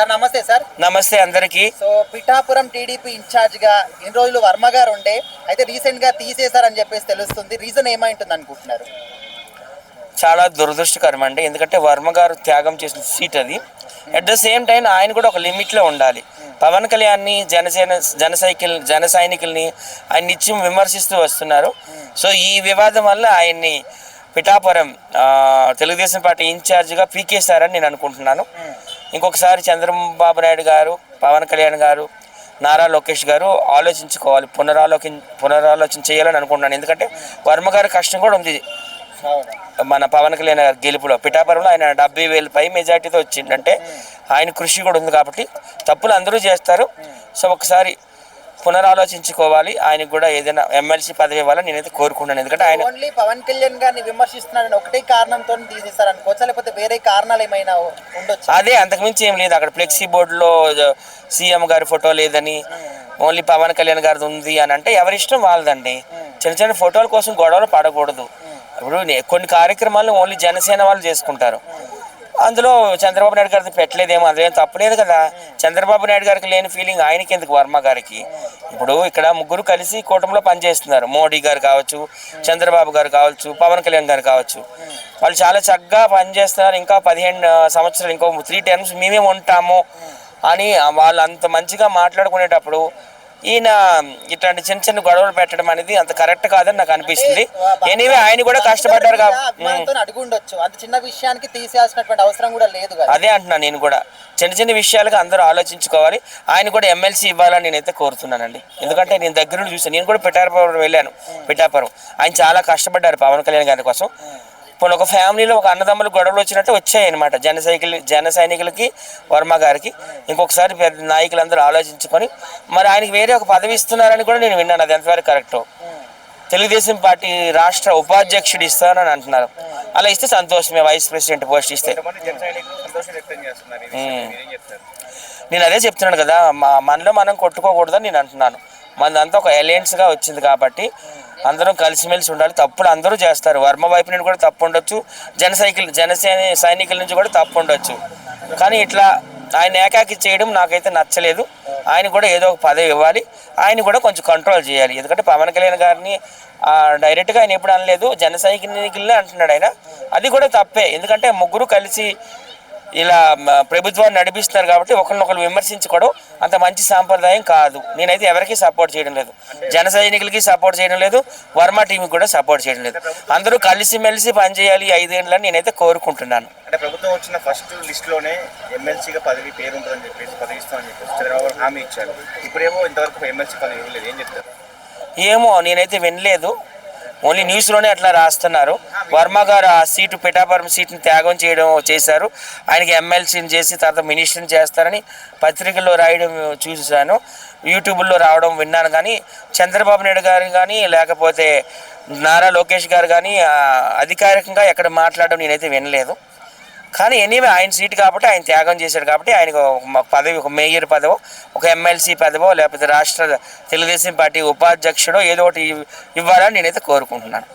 Sir నమస్తే sir. నమస్తే అందరికీ. సో పిఠాపురం టీడీపీ ఇన్ఛార్జ్గా ఇన్ని రోజులు వర్మ గారు ఉండే, అయితే రీసెంట్గా తీసేశారని చెప్పేసి తెలుస్తుంది. రీజన్ ఏమైంటుంది అనుకుంటున్నారు? చాలా దురదృష్టకరం అండి, ఎందుకంటే వర్మ గారు త్యాగం చేసిన సీట్ అది. అట్ ద సేమ్ టైం ఆయన కూడా ఒక లిమిట్లో ఉండాలి. పవన్ కళ్యాణ్ని జన సైనికుల్ని ఆయన నిత్యం విమర్శిస్తూ వస్తున్నారు. సో ఈ వివాదం వల్ల ఆయన్ని పిఠాపురం తెలుగుదేశం పార్టీ ఇన్ఛార్జ్గా పీకేశారని నేను అనుకుంటున్నాను. ఇంకొకసారి చంద్రబాబు నాయుడు గారు, పవన్ కళ్యాణ్ గారు, నారా లోకేష్ గారు ఆలోచించుకోవాలి, పునరాలోచన చేయాలని అనుకుంటున్నాను. ఎందుకంటే వర్మ గారి కష్టం కూడా ఉంది. మన పవన్ కళ్యాణ్ గారి గెలుపులో పిఠాపురంలో ఆయన 70,000 పై మెజార్టీతో వచ్చిందంటే ఆయన కృషి కూడా ఉంది. కాబట్టి తప్పులు అందరూ చేస్తారు. సో ఒకసారి పునరాలోచించుకోవాలి. ఆయనకు కూడా ఏదైనా ఎమ్మెల్సీ పదవి ఇవ్వాలని నేనైతే కోరుకుంటున్నాను. ఎందుకంటే ఆయన ఓన్లీ పవన్ కళ్యాణ్ గారిని విమర్శిస్తున్నారని ఒకటే కారణంతో తీసేస్తారు అనుకోవచ్చా, లేకపోతే వేరే కారణాలు ఏమైనా ఉండొచ్చు? అదే, అంతకుమించి ఏం లేదు. అక్కడ ఫ్లెక్సీ బోర్డులో సీఎం గారి ఫోటో లేదని, ఓన్లీ పవన్ కళ్యాణ్ గారిది ఉంది అని అంటే ఎవరిష్టం వాళ్ళదండి. చిన్న చిన్న ఫోటోల కోసం గొడవలు పడకూడదు. ఇప్పుడు కొన్ని కార్యక్రమాలు ఓన్లీ జనసేన వాళ్ళు చేసుకుంటారు. అందులో చంద్రబాబు నాయుడు గారిది పెట్టలేదేమో, అదేం తప్పలేదు కదా. చంద్రబాబు నాయుడు గారికి లేని ఫీలింగ్ ఆయనకి ఎందుకు, వర్మ గారికి? ఇప్పుడు ఇక్కడ ముగ్గురు కలిసి కూటమిలో పనిచేస్తున్నారు. మోడీ గారు కావచ్చు, చంద్రబాబు గారు కావచ్చు, పవన్ కళ్యాణ్ గారు కావచ్చు. వాళ్ళు చాలా చక్కగా పనిచేస్తున్నారు. ఇంకా 15 సంవత్సరాలు, ఇంకో 3 టర్మ్స్ మేమే ఉంటాము అని వాళ్ళు అంత మంచిగా మాట్లాడుకునేటప్పుడు ఈయన ఇట్లాంటి చిన్న చిన్న గొడవలు పెట్టడం అనేది అంత కరెక్ట్ కాదని నాకు అనిపిస్తుంది. ఎనీవే ఆయన కూడా కష్టపడ్డారు అడుగుండొచ్చు, అంత చిన్న విషయానికి తీసేయాల్సినటువంటి అవసరం కూడా లేదు. అదే అంటున్నాను నేను కూడా, చిన్న చిన్న విషయాలుగా అందరూ ఆలోచించుకోవాలి. ఆయన కూడా ఎమ్మెల్సీ ఇవ్వాలని నేనైతే కోరుతున్నానండి. ఎందుకంటే నేను దగ్గర నుండి చూసాను. నేను కూడా పిఠాపురం వెళ్ళాను. పిఠాపురం ఆయన చాలా కష్టపడ్డారు పవన్ కళ్యాణ్ గారి కోసం. ఇప్పుడు ఒక ఫ్యామిలీలో ఒక అన్నదమ్ములు గొడవలు వచ్చినట్టు వచ్చాయి అనమాట. జన సైనికులకి, వర్మ గారికి. ఇంకొకసారి పెద్ద నాయకులందరూ ఆలోచించుకొని మరి ఆయనకి వేరే ఒక పదవి ఇస్తున్నారని కూడా నేను విన్నాను. అది ఎంతవరకు కరెక్ట్? తెలుగుదేశం పార్టీ రాష్ట్ర ఉపాధ్యక్షుడు ఇస్తారని అంటున్నారు. అలా ఇస్తే సంతోషమే, వైస్ ప్రెసిడెంట్ పోస్ట్ ఇస్తే. నేను అదే చెప్తున్నాను కదా, మనలో మనం కొట్టుకోకూడదని నేను అంటున్నాను. మనదంతా ఒక అలయన్స్గా వచ్చింది కాబట్టి అందరం కలిసిమెలిసి ఉండాలి. తప్పులు అందరూ చేస్తారు. వర్మ వైపు నుండి కూడా తప్పు ఉండొచ్చు, సైనికుల నుంచి కూడా తప్పు ఉండొచ్చు. కానీ ఇట్లా ఆయన ఏకాకి చేయడం నాకైతే నచ్చలేదు. ఆయన కూడా ఏదో ఒక పదవి ఇవ్వాలి. ఆయన కూడా కొంచెం కంట్రోల్ చేయాలి. ఎందుకంటే పవన్ కళ్యాణ్ గారిని డైరెక్ట్గా ఆయన ఎప్పుడు అనలేదు, జన సైనికులనే అంటున్నాడు ఆయన. అది కూడా తప్పే. ఎందుకంటే ముగ్గురు కలిసి ఇలా ప్రభుత్వాన్ని నడిపిస్తున్నారు కాబట్టి ఒకరినొకరు విమర్శించుకోవడం అంత మంచి సాంప్రదాయం కాదు. నేనైతే ఎవరికి సపోర్ట్ చేయడం లేదు, జన సైనికులకి సపోర్ట్ చేయడం లేదు, వర్మ టీంకి కూడా సపోర్ట్ చేయడం లేదు. అందరూ కలిసిమెలిసి పనిచేయాలి 5 ఏళ్ళని నేనైతే కోరుకుంటున్నాను. అంటే ప్రభుత్వం వచ్చిన ఫస్ట్ లిస్టులోనే ఎమ్మెల్సీగా పదవి పేరు ఉంటుందని చెప్పేసి పదవి ఇస్తామని చెప్పేసి చంద్రబాబు హామీ ఇచ్చారు. ఇప్పుడేమో ఇంతవరకు ఎమ్మెల్సీ పదవి ఇవ్వలేదు. ఏం చెప్తారు? ఏమో నేనైతే వినలేదు. ఓన్లీ న్యూస్లోనే అట్లా రాస్తున్నారు. వర్మ గారు ఆ సీటు, పిఠాపురం సీట్ని త్యాగం చేశారు. ఆయనకి ఎమ్మెల్సీని చేసి తర్వాత మినిస్టర్ని చేస్తారని పత్రికల్లో రాయడం చూసాను, యూట్యూబ్లో రావడం విన్నాను. కానీ చంద్రబాబు నాయుడు గారు కానీ లేకపోతే నారా లోకేష్ గారు కానీ అధికారికంగా ఎక్కడ మాట్లాడడం నేనైతే వినలేదు. కానీ ఎనీవే ఆయన సీటు కాబట్టి ఆయన త్యాగం చేశాడు కాబట్టి ఆయనకు పదవి, ఒక మేయర్ పదవో, ఒక ఎమ్మెల్సీ పదవో, లేకపోతే రాష్ట్ర తెలుగుదేశం పార్టీ ఉపాధ్యక్షుడో ఏదో ఒకటి ఇవ్వాలని నేనైతే కోరుకుంటున్నాను.